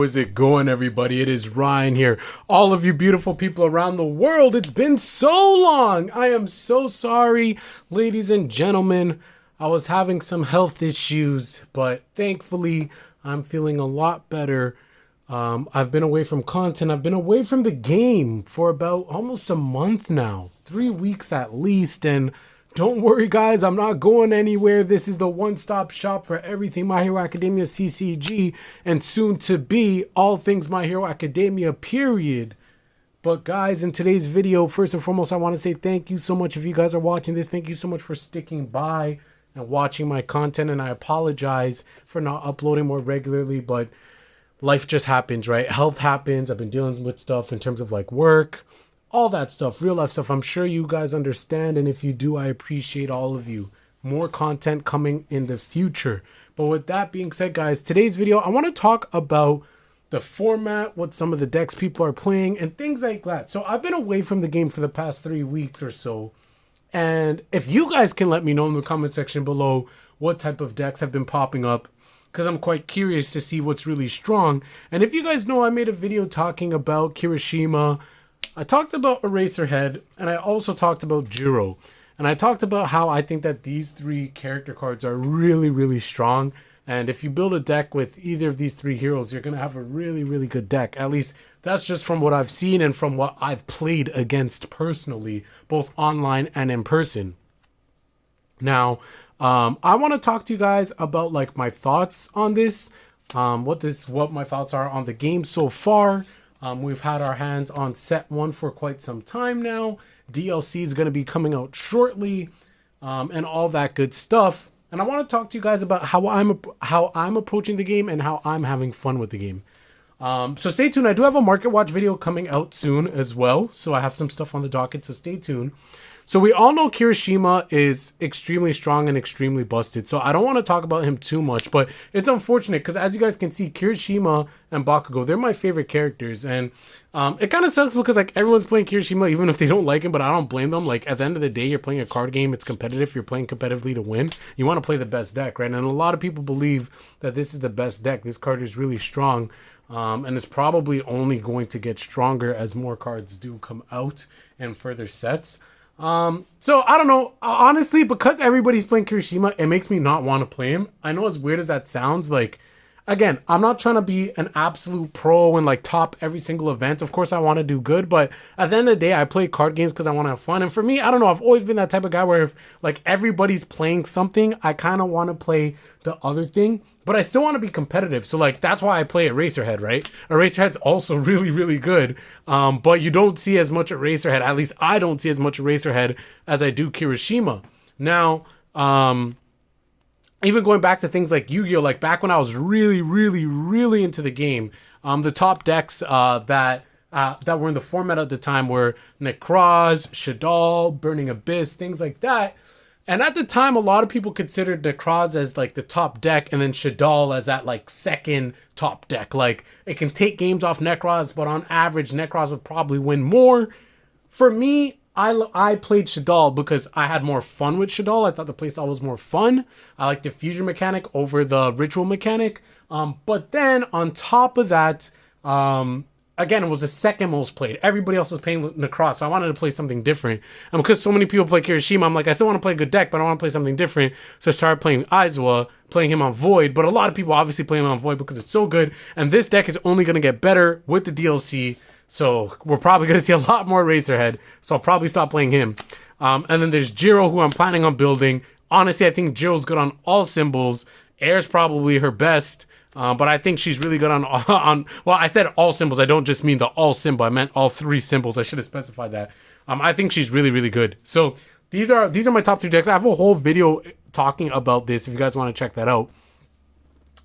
How's it going, everybody? It is Ryan here. All of you beautiful people around the world, it's been so long. I am so sorry, ladies and gentlemen. I was having some health issues, but thankfully I'm feeling a lot better. I've been away from content. I've been away from the game for about almost a month now, 3 weeks at least. And don't worry, guys, I'm not going anywhere. This is the one-stop shop for everything My Hero Academia CCG and soon to be all things My Hero Academia, period. But guys, in today's video, first and foremost, I want to say thank you so much if you guys are watching this. Thank you so much for sticking by and watching my content. And I apologize for not uploading more regularly, but life just happens, right? Health happens. I've been dealing with stuff in terms of like work, all that stuff, real life stuff. I'm sure you guys understand. And if you do, I appreciate all of you. More content coming in the future. But with that being said, guys, today's video, I want to talk about the format, what some of the decks people are playing and things like that. So I've been away from the game for the past 3 weeks or so. And if you guys can let me know in the comment section below what type of decks have been popping up, because I'm quite curious to see what's really strong. And if you guys know, I made a video talking about Kirishima. I talked about Eraserhead, and I also talked about Jiro. And I talked about how I think that these three character cards are really, really strong. And if you build a deck with either of these three heroes, you're going to have a really, really good deck. At least that's just from what I've seen and from what I've played against personally, both online and in person. Now, I want to talk to you guys about like my thoughts on this, what my thoughts are on the game so far. We've had our hands on set 1 for quite some time now. DLC is going to be coming out shortly, and all that good stuff. And I want to talk to you guys about how I'm approaching the game and how I'm having fun with the game. So stay tuned. I do have a Market Watch video coming out soon as well. So I have some stuff on the docket, so stay tuned. So we all know Kirishima is extremely strong and extremely busted. So I don't want to talk about him too much, but it's unfortunate because as you guys can see, Kirishima and Bakugo, they're my favorite characters. And it kind of sucks because like everyone's playing Kirishima even if they don't like him, but I don't blame them. Like at the end of the day, you're playing a card game. It's competitive. You're playing competitively to win. You want to play the best deck, right? And a lot of people believe that this is the best deck. This card is really strong. And it's probably only going to get stronger as more cards do come out and further sets. So I don't know, honestly, because everybody's playing Kirishima, it makes me not want to play him. I know as weird as that sounds, like, again, I'm not trying to be an absolute pro and like top every single event. Of course I want to do good, but at the end of the day, I play card games because I want to have fun. And for me, I don't know, I've always been that type of guy where if like everybody's playing something, I kind of want to play the other thing, but I still want to be competitive. So like, that's why I play Eraserhead, right? Eraserhead's also really, really good. But you don't see as much Eraserhead, at least I don't see as much Eraserhead as I do Kirishima. Now, even going back to things like Yu-Gi-Oh, like back when I was really, really, really into the game, the top decks that were in the format at the time were Necroz, Shaddoll, Burning Abyss, things like that. And at the time, a lot of people considered Necroz as like the top deck and then Shaddoll as that like second top deck. Like it can take games off Necroz, but on average, Necroz would probably win more. For me, I played Shaddoll because I had more fun with Shaddoll. I thought the playstyle was more fun. I liked the fusion mechanic over the ritual mechanic. But then on top of that, again, it was the second most played. Everybody else was playing Necroz, so I wanted to play something different. And because so many people play Kirishima, I'm like, I still want to play a good deck, but I want to play something different. So I started playing Aizawa, playing him on Void. But a lot of people obviously play him on Void because it's so good. And this deck is only going to get better with the DLC. So we're probably going to see a lot more Eraserhead. So I'll probably stop playing him. And then there's Jiro, who I'm planning on building. Honestly, I think Jiro's good on all symbols. Air's probably her best. But I think she's really good on, well, I said all symbols. I don't just mean the all symbol. I meant all 3 symbols. I should have specified that. I think she's really, really good. So these are my top 3 decks. I have a whole video talking about this if you guys want to check that out.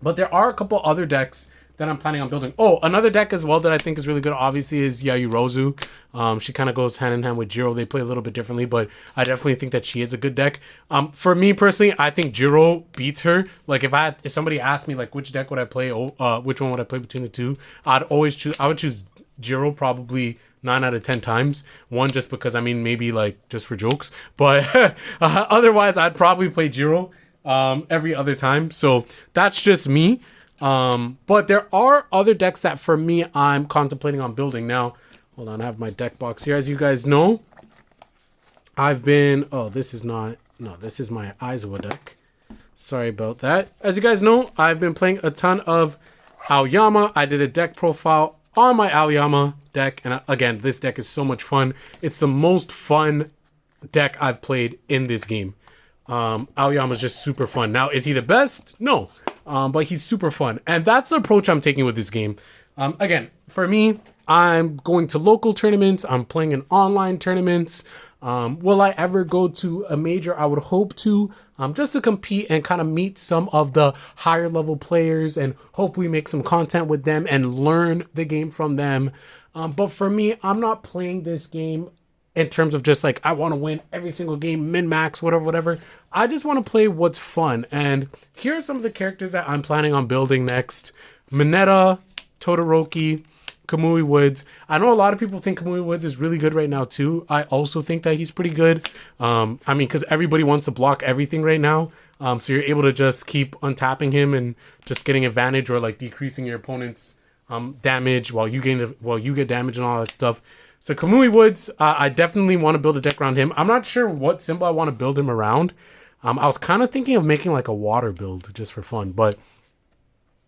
But there are a couple other decks that I'm planning on building. Oh, another deck as well that I think is really good, obviously, is Yayurozu. She kind of goes hand in hand with Jiro. They play a little bit differently, but I definitely think that she is a good deck. For me personally, I think Jiro beats her. Like if somebody asked me like which deck would I play, which one would I play between the two, I would choose Jiro probably 9 out of 10 times. One, just because, I mean, maybe like just for jokes, but otherwise I'd probably play Jiro every other time. So that's just me. But there are other decks that for me I'm contemplating on building. Now, hold on, I have my deck box here. As you guys know, I've been this is my Aizawa deck. Sorry about that. As you guys know, I've been playing a ton of Aoyama. I did a deck profile on my Aoyama deck, and again, this deck is so much fun. It's the most fun deck I've played in this game. Aoyama's just super fun. Now, is he the best? No. But he's super fun. And that's the approach I'm taking with this game. Again, for me, I'm going to local tournaments. I'm playing in online tournaments. Will I ever go to a major? I would hope to, just to compete and kind of meet some of the higher level players and hopefully make some content with them and learn the game from them. But for me, I'm not playing this game in terms of just like, I want to win every single game, min-max, whatever. I just want to play what's fun. And here are some of the characters that I'm planning on building next. Mineta, Todoroki, Kamui Woods. I know a lot of people think Kamui Woods is really good right now too. I also think that he's pretty good. I mean, because everybody wants to block everything right now. So you're able to just keep untapping him and just getting advantage or like decreasing your opponent's damage while you get damage and all that stuff. So Kamui Woods, I definitely want to build a deck around him. I'm not sure what symbol I want to build him around. I was kind of thinking of making like a water build just for fun, but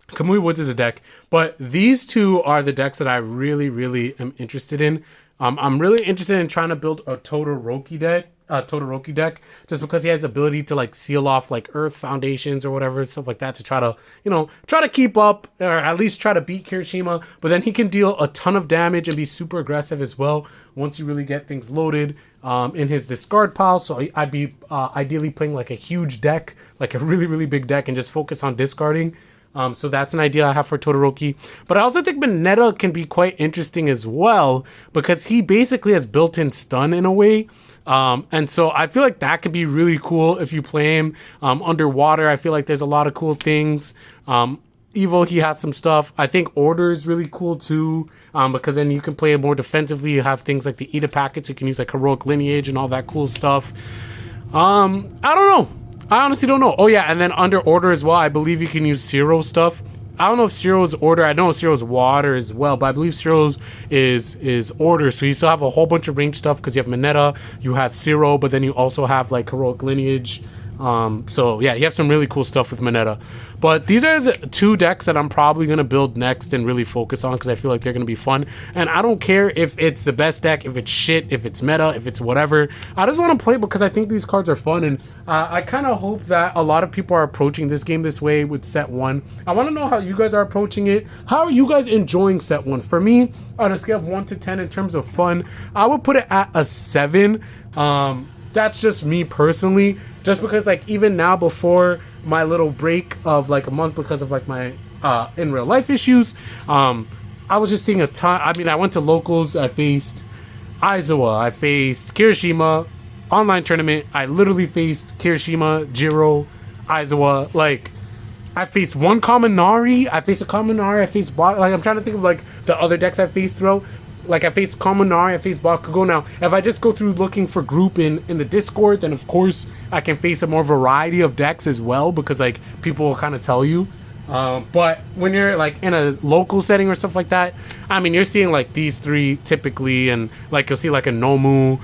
Kamui Woods is a deck. But these two are the decks that I really, really am interested in. I'm really interested in trying to build a Todoroki deck, just because he has the ability to like seal off like earth foundations or whatever, stuff like that, to try to keep up or at least try to beat Kirishima. But then he can deal a ton of damage and be super aggressive as well once you really get things loaded in his discard pile. So I'd be ideally playing like a huge deck, like a really, really big deck, and just focus on discarding. So that's an idea I have for Todoroki. But I also think Mineta can be quite interesting as well, because he basically has built-in stun in a way. And so I feel like that could be really cool if you play him underwater. I feel like there's a lot of cool things. Evo, he has some stuff. I think Order is really cool too, because then you can play it more defensively. You have things like the Ida packets. You can use like Heroic Lineage and all that cool stuff. I don't know. I honestly don't know. Oh yeah, and then under Order as well, I believe you can use Zero stuff. I don't know if Zero's Order. I know Zero's Water as well, but I believe Zero's is Order. So you still have a whole bunch of range stuff because you have Mineta, you have Zero, but then you also have like Heroic Lineage. So yeah, you have some really cool stuff with Mineta. But these are the two decks that I'm probably going to build next and really focus on, because I feel like they're going to be fun. And I don't care if it's the best deck, if it's shit, if it's meta, if it's whatever. I just want to play because I think these cards are fun. And I kind of hope that a lot of people are approaching this game this way with set 1. I want to know how you guys are approaching it. How are you guys enjoying set 1? For me, on a scale of 1 to 10 in terms of fun, I would put it at a 7. That's just me personally, just because like even now, before my little break of like a month because of like my in real life issues, I was just seeing a ton. I mean, I went to locals, I faced Aizawa, I faced Kirishima, online tournament, I literally faced Kirishima, Jiro, Aizawa. Like, I faced one Kaminari, I faced I faced like, I'm trying to think of like the other decks I faced throughout. Like, I faced Kaminari, I faced Bakugo. Now, if I just go through looking for group in the Discord, then of course I can face a more variety of decks as well, because like people will kind of tell you. But when you're like in a local setting or stuff like that, I mean, you're seeing like these three typically, and like you'll see like a Nomu.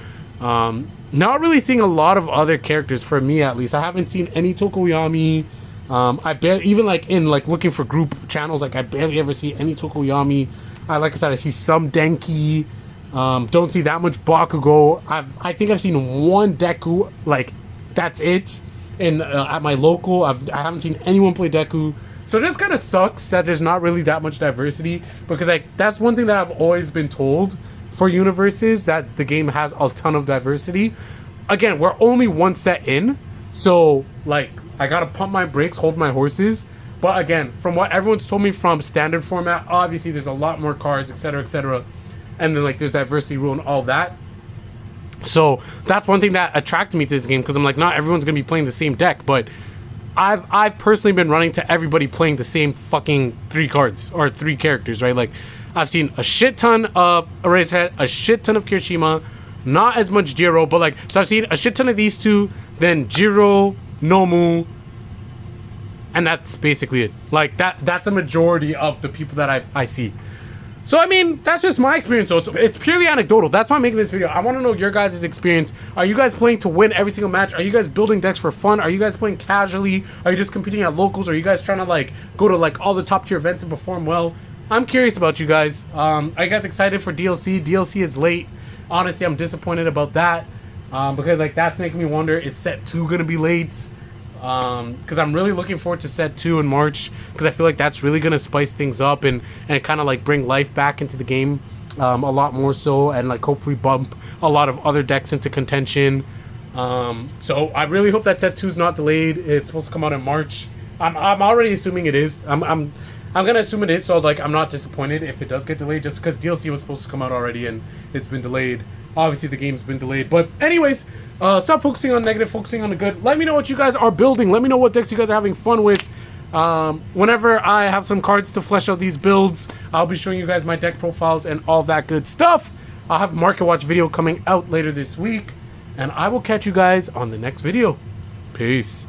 Not really seeing a lot of other characters, for me at least. I haven't seen any Tokoyami. I barely, even like in like looking for group channels, like I barely ever see any Tokoyami. Like I said, I see some Denki. Don't see that much Bakugo. I think I've seen one Deku. Like, that's it. And at my local, I haven't seen anyone play Deku. So this kind of sucks that there's not really that much diversity, because like that's one thing that I've always been told for universes, that the game has a ton of diversity. Again, we're only one set in, so like I gotta pump my brakes, hold my horses. But again, from what everyone's told me from standard format, obviously there's a lot more cards, etc., etc. And then like there's diversity rule and all that. So that's one thing that attracted me to this game, because I'm like, not everyone's gonna be playing the same deck, but I've personally been running to everybody playing the same fucking 3 cards or 3 characters, right? Like, I've seen a shit ton of Eraserhead, a shit ton of Kirishima, not as much Jiro, but like, so I've seen a shit ton of these two, then Jiro, Nomu, and that's basically it. Like that's a majority of the people that I see. So I mean, that's just my experience. So it's purely anecdotal. That's why I'm making this video. I want to know your guys' experience. Are you guys playing to win every single match? Are you guys building decks for fun? Are you guys playing casually? Are you just competing at locals? Are you guys trying to like go to like all the top tier events and perform well? I'm curious about you guys. Are you guys excited for DLC? DLC is late. Honestly, I'm disappointed about that because like that's making me wonder, is set 2 gonna be late? Because I'm really looking forward to set 2 in March, because I feel like that's really gonna spice things up and kind of like bring life back into the game a lot more so, and like hopefully bump a lot of other decks into contention. So I really hope that set 2 is not delayed. It's supposed to come out in March. I'm already assuming it is. I'm gonna assume it is, so like I'm not disappointed if it does get delayed, just because DLC was supposed to come out already and it's been delayed. Obviously the game's been delayed, but anyways, stop focusing on negative, focusing on the good. Let me know what you guys are building. Let me know what decks you guys are having fun with. Whenever I have some cards to flesh out these builds, I'll be showing you guys my deck profiles and all that good stuff. I'll have a Market Watch video coming out later this week, and I will catch you guys on the next video. Peace.